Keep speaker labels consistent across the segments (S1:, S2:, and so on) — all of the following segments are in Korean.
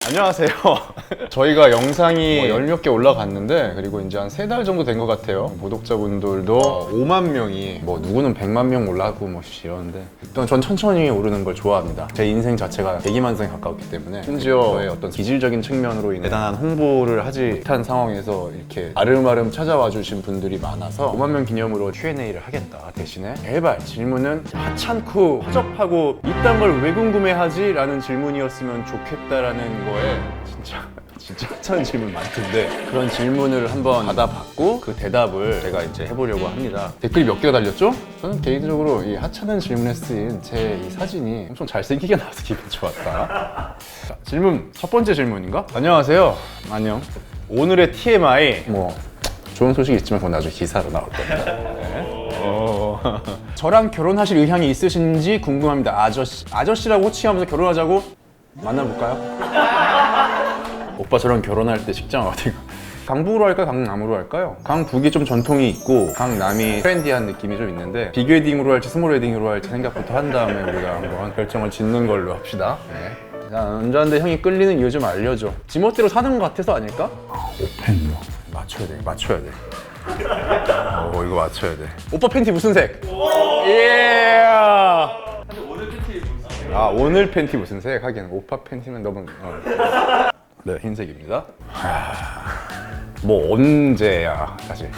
S1: 안녕하세요. 저희가 영상이 10몇 개 올라갔는데, 그리고 이제 한 3달 정도 된 것 같아요. 구독자분들도 5만 명이, 뭐 누구는 100만 명 올라가고 뭐 이러는데, 일단 전 천천히 오르는 걸 좋아합니다. 제 인생 자체가 대기만성에 가까웠기 때문에, 심지어 저의 어떤 기질적인 측면으로 인해 대단한 홍보를 하지 못한 상황에서 이렇게 아름아름 찾아와 주신 분들이 많아서 5만 명 기념으로 Q&A를 하겠다. 대신에 제발 질문은 하찮고 허접하고 이딴 걸 왜 궁금해하지? 라는 질문이었으면 좋겠다라는 거에 진짜 하찮은 질문 많던데, 그런 질문을 한번 받아봤고 그 대답을 제가 이제 해보려고 합니다. 댓글이 몇 개가 달렸죠? 저는 개인적으로 이 하찮은 질문에 쓰인 제 이 사진이 엄청 잘생기게 나와서 기분 좋았다. 자, 질문 첫 번째 질문인가? 안녕하세요. 안녕. 오늘의 TMI, 뭐 좋은 소식이 있지만 그건 나중에 기사로 나올 겁니다. 네. 저랑 결혼하실 의향이 있으신지 궁금합니다. 아저씨라고 호칭하면서 결혼하자고? 만나볼까요? 오빠 저랑 결혼할 때 식장 어디가? 강북으로 할까요? 강남으로 할까요? 강북이 좀 전통이 있고 강남이 트렌디한 느낌이 좀 있는데, 빅웨딩으로 할지 스몰 웨딩으로 할지 생각부터 한 다음에 우리가 한번 결정을 짓는 걸로 합시다. 네. 남자인데 형이 끌리는 이유 좀 알려줘. 지멋대로 사는 것 같아서 아닐까? 오펜 맞춰야 돼. 이거 맞춰야 돼. 오빠 팬티 무슨 색? 예. 오늘 팬티 무슨 색? 하긴 오빠 팬티면 너무 네, 흰색입니다. 뭐 언제야 사실.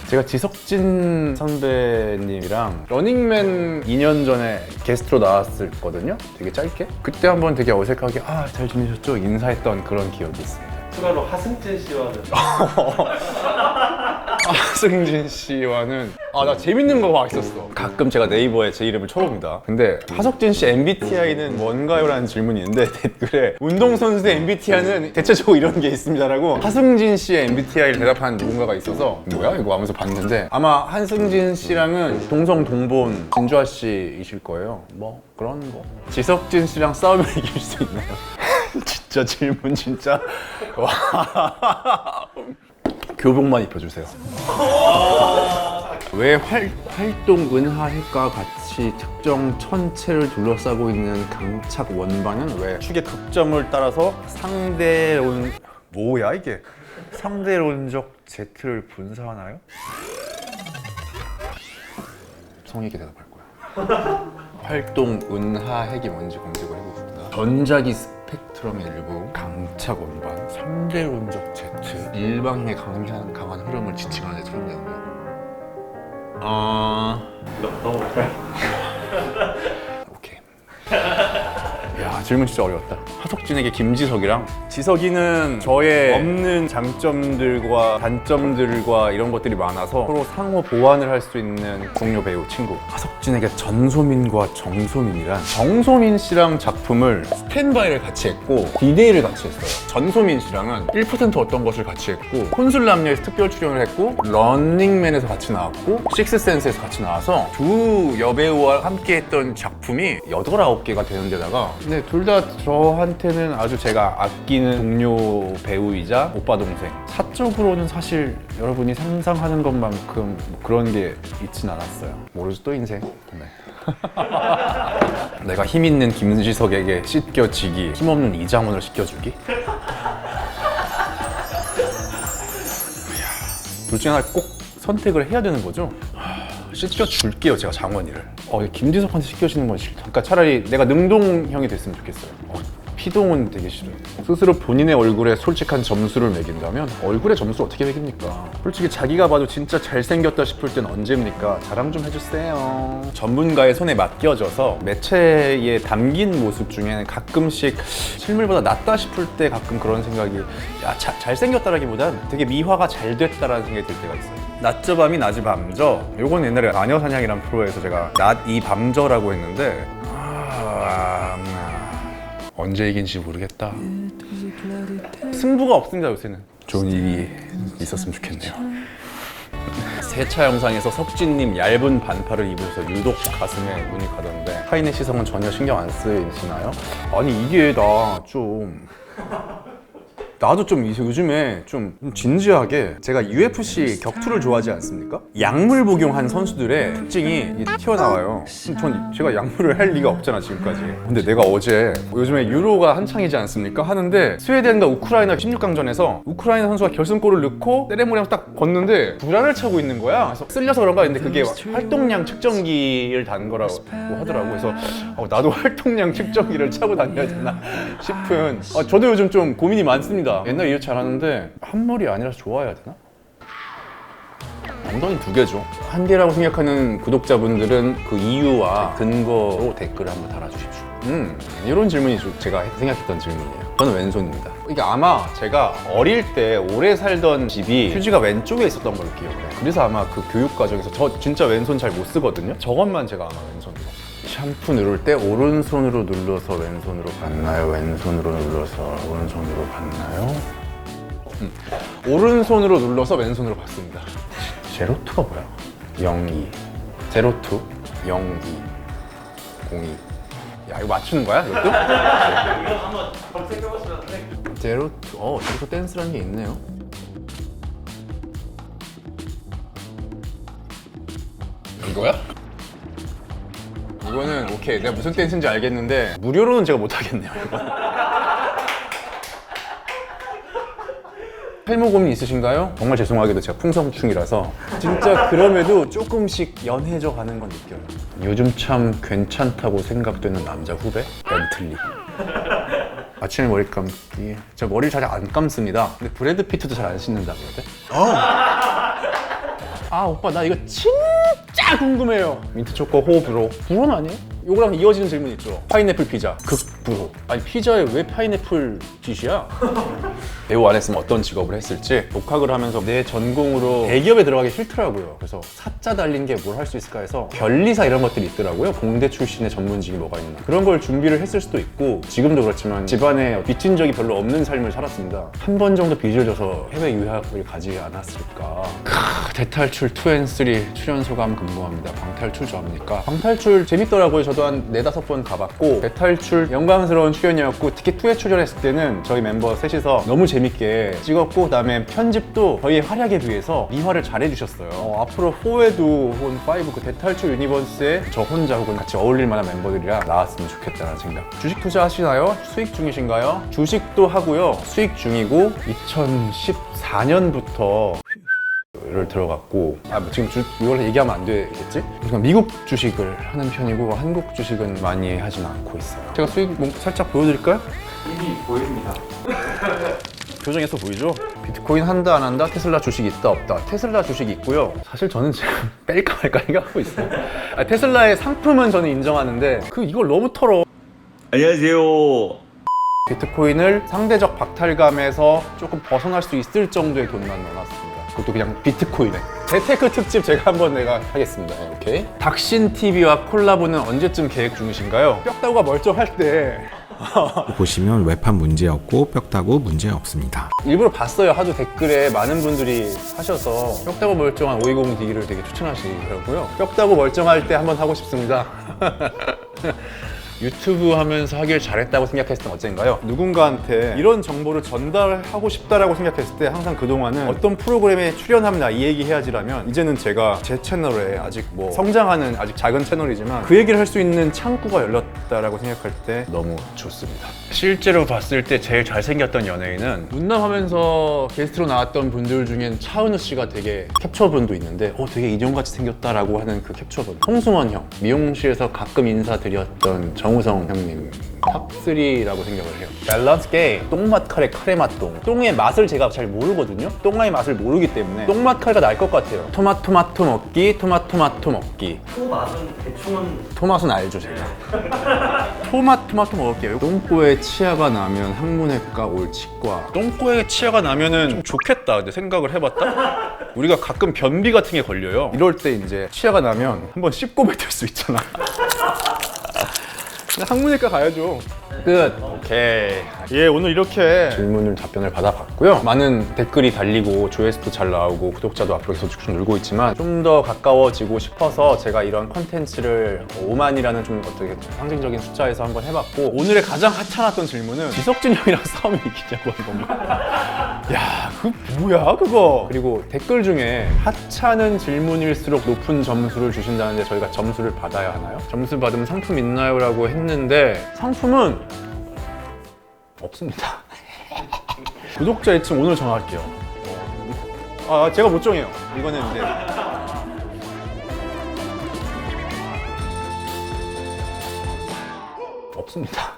S1: 제가 지석진 선배님이랑 러닝맨 2년 전에 게스트로 나왔었거든요. 되게 짧게. 그때 한번 되게 어색하게 잘 지내셨죠? 인사했던 그런 기억이 있습니다.
S2: 추가로 하승진 씨와는
S1: 하승진 씨와는 나 재밌는 거 막 있었어. 가끔 제가 네이버에 제 이름을 쳐봅니다. 근데 하석진 씨 MBTI는 뭔가요? 라는 질문이 있는데 댓글에 운동선수의 MBTI는 대체적으로 이런 게 있습니다라고 하승진 씨의 MBTI를 대답한 누군가가 있어서 뭐야? 이거 하면서 봤는데, 아마 하승진 씨랑은 동성동본 진주아 씨이실 거예요. 뭐 그런 거. 지석진 씨랑 싸우면 이길 수 있나요? 진짜 질문 진짜. 와. 교복만 입혀주세요. 왜 활동 은하핵과 같이 특정 천체를 둘러싸고 있는 강착 원반은 왜 축의 극점을 따라서 뭐야 이게? 상대론적 Z를 분사하나요? 성의 있게 대답할 거야. 활동 은하핵이 뭔지 검색을 해봅니다. 전자기 스펙트럼의 일부, 강착 원반, 상대론적 Z, 일방향의 강한 흐름을 지칭하는 천체는요.
S2: 넘어갈까요?
S1: 오케이. 야, 질문 진짜 어려웠다. 하석진에게 김지석이랑, 지석이는 저의 없는 장점들과 단점들과 이런 것들이 많아서 서로 상호 보완을 할 수 있는 동료 배우 친구. 하석진에게 전소민과 정소민이란, 정소민 씨랑 작품을 스탠바이를 같이 했고 디데이를 같이 했어요. 전소민 씨랑은 1% 어떤 것을 같이 했고, 혼술남녀에서 특별 출연을 했고, 런닝맨에서 같이 나왔고, 식스센스에서 같이 나와서 두 여배우와 함께 했던 작품이 8, 9개가 되는 데다가, 근데 둘 다 저한테는 아주 제가 아끼는 동료 배우이자 오빠 동생. 사적으로는 사실 여러분이 상상하는 것만큼 뭐 그런 게 있진 않았어요. 모르죠, 또 인생. 네. 내가 힘 있는 김지석에게 씻겨지기, 힘없는 이장훈을 씻겨주기. 둘 중에 하나 꼭 선택을 해야 되는 거죠? 씻겨줄게요, 제가 장원이를. 김지석한테 씻겨주는 건 싫다. 그러니까 차라리 내가 능동형이 됐으면 좋겠어요. 피동은 되게 싫어요. 스스로 본인의 얼굴에 솔직한 점수를 매긴다면 얼굴에 점수 어떻게 매깁니까? 솔직히 자기가 봐도 진짜 잘생겼다 싶을 땐 언제입니까? 자랑 좀 해주세요. 전문가의 손에 맡겨져서 매체에 담긴 모습 중에는 가끔씩 실물보다 낫다 싶을 때 가끔 그런 생각이, 잘생겼다라기보단 되게 미화가 잘 됐다라는 생각이 들 때가 있어요. 낮저 밤이 낮이 밤저. 요건 옛날에 마녀사냥이라는 프로에서 제가 낮이 밤저라고 했는데 언제 이긴지 모르겠다. 승부가 없습니다, 요새는. 좋은 일이 있었으면 좋겠네요. 세차 영상에서 석진님 얇은 반팔을 입으셔서 유독 가슴에 눈이 가던데 타인의 시선은 전혀 신경 안 쓰이시나요? 아니 이게 나 좀 나도 좀 요즘에 좀 진지하게 제가 UFC 격투를 좋아하지 않습니까? 약물 복용한 선수들의 특징이 튀어나와요. 제가 약물을 할 리가 없잖아 지금까지. 근데 내가 어제 요즘에 유로가 한창이지 않습니까? 하는데 스웨덴과 우크라이나 16강전에서 우크라이나 선수가 결승골을 넣고 세레모니하고 딱 걷는데 불안을 차고 있는 거야. 그래서 쓸려서 그런가 했는데 그게 활동량 측정기를 단 거라고 하더라고. 그래서 나도 활동량 측정기를 차고 다녀야 되나 싶은. 저도 요즘 좀 고민이 많습니다. 옛날에 일 잘하는데 한 머리 아니라 좋아해야 되나? 엉덩이 2개죠. 한 개라고 생각하는 구독자분들은 그 이유와 근거로 댓글을 한번 달아주십시오. 이런 질문이 제가 생각했던 질문이에요. 저는 왼손입니다. 이게 아마 제가 어릴 때 오래 살던 집이 휴지가 왼쪽에 있었던 걸로 기억해요. 그래서 아마 그 교육 과정에서 저 진짜 왼손 잘 못 쓰거든요. 저것만 제가 아마 왼손으로. 샴푸 누를 때 오른손으로 눌러서 왼손으로 받나요? 왼손으로 눌러서 오른손으로 받나요? 오른손으로 눌러서 왼손으로 받습니다. 제로투가 뭐야? 02 제로투 02 02 야 이거 맞추는 거야? 이것도?
S2: 이거 한번 검색해보시면
S1: 제로투 제로투 댄스라는 게 있네요. 이거야? 이거는 오케이 내가 무슨 댄스인지 알겠는데 무료로는 제가 못하겠네요 이거. 탈모 고민 있으신가요? 정말 죄송하게도 제가 풍성충이라서 진짜 그럼에도 조금씩 연해져 가는 건 느껴요. 요즘 참 괜찮다고 생각되는 남자 후배? 벤틀리. 아침에 머리 감기. 제가 머리를 잘 안 감습니다. 근데 브래드 피트도 잘 안 씻는다 그러대? 오빠 나 이거 진짜 궁금해요. 민트 초코 호불호. 불호는 아니에요? 요거랑 이어지는 질문 있죠. 파인애플 피자 극불호. 아니 피자에 왜 파인애플 짓이야? 배우 안 했으면 어떤 직업을 했을지 독학을 하면서 내 전공으로 대기업에 들어가기 싫더라고요. 그래서 사자 달린 게 뭘 할 수 있을까 해서 변리사 이런 것들이 있더라고요. 공대 출신의 전문직이 뭐가 있나. 그런 걸 준비를 했을 수도 있고 지금도 그렇지만 집안에 빚진 적이 별로 없는 삶을 살았습니다. 한 번 정도 빚을 져서 해외 유학을 가지 않았을까. 대탈출 2&3 출연 소감 궁금합니다. 방탈출 좋아합니까? 방탈출 재밌더라고요. 저도 한 4-5번 가봤고 대탈출 영광스러운 출연이었고 특히 2회 출연했을 때는 저희 멤버 셋이서 너무 재밌게 찍었고 그다음에 편집도 저희의 활약에 비해서 미화를 잘 해주셨어요. 앞으로 4회도 혹은 5 그 대탈출 유니버스에 저 혼자 혹은 같이 어울릴 만한 멤버들이랑 나왔으면 좋겠다는 생각. 주식 투자 하시나요? 수익 중이신가요? 주식도 하고요. 수익 중이고 2014년부터 를 들어갔고 지금 이걸 얘기하면 안 되겠지? 그냥 미국 주식을 하는 편이고 한국 주식은 많이 하진 않고 있어요. 제가 수익 살짝 보여드릴까요?
S2: 이미 보입니다.
S1: 표정에서 보이죠? 비트코인 한다 안 한다? 테슬라 주식 있다 없다? 테슬라 주식 있고요. 사실 저는 지금 뺄까 말까 생각하고 있어요. 테슬라의 상품은 저는 인정하는데 이걸 너무 털어.
S3: 안녕하세요.
S1: 비트코인을 상대적 박탈감에서 조금 벗어날 수 있을 정도의 돈만 넣어놨습니다. 그것도 그냥 비트코인에. 재테크 특집 제가 한번 하겠습니다. 오케이. 닥신TV와 콜라보는 언제쯤 계획 중이신가요? 뼈다구가 멀쩡할 때
S4: 보시면 외판 문제 없고 뼈다구 문제 없습니다.
S1: 일부러 봤어요. 하도 댓글에 많은 분들이 하셔서 뼈다구 멀쩡한 520D를 되게 추천하시더라고요. 뼈다구 멀쩡할 때 한번 하고 싶습니다. 유튜브 하면서 하길 잘했다고 생각했을 땐 언젠가요? 누군가한테 이런 정보를 전달하고 싶다라고 생각했을 때 항상 그동안은 어떤 프로그램에 출연하면 이 얘기 해야지라면 이제는 제가 제 채널에 아직 성장하는 아직 작은 채널이지만 그 얘기를 할 수 있는 창구가 열렸다라고 생각할 때 너무 좋습니다. 실제로 봤을 때 제일 잘생겼던 연예인은 문남하면서 게스트로 나왔던 분들 중엔 차은우 씨가 되게 캡처본도 있는데 되게 인형같이 생겼다라고 하는 그 캡처본. 홍승원 형, 미용실에서 가끔 인사드렸던 정우성 형님 탑3라고 생각을 해요. 밸런스 게임. 똥맛 카레, 카레맛 똥. 똥의 맛을 제가 잘 모르거든요. 똥의 맛을 모르기 때문에 똥맛 카레가 나을 것 같아요. 토마토 먹기, 토마토 먹기.
S2: 맛은 대충은
S1: 토맛은 알죠 제가. 토마토 먹을게요. 똥꼬에 치아가 나면 항문외과 올 치과. 똥꼬에 치아가 나면은 좀 좋겠다. 근데 생각을 해봤다. 우리가 가끔 변비 같은 게 걸려요. 이럴 때 이제 치아가 나면 한번 씹고 뱉을 수 있잖아. 학문일과 가야죠. 끝. 오케이. 예, 오늘 이렇게 질문을 답변을 받아봤고요. 많은 댓글이 달리고 조회수도 잘 나오고 구독자도 앞으로 계속 쭉쭉 늘고 있지만 좀 더 가까워지고 싶어서 제가 이런 컨텐츠를 5만이라는 좀 어떻게 상징적인 숫자에서 한번 해봤고, 오늘의 가장 하찮았던 질문은 지석진 형이랑 싸움이 이기냐고 한 겁니다. 야, 그 뭐야 그거. 그리고 댓글 중에 하찮은 질문일수록 높은 점수를 주신다는데 저희가 점수를 받아야 하나요? 점수 받으면 상품 있나요? 라고 했는데 상품은 없습니다. 구독자 애칭 오늘 정할게요. 제가 못 정해요. 이거는 이제 없습니다.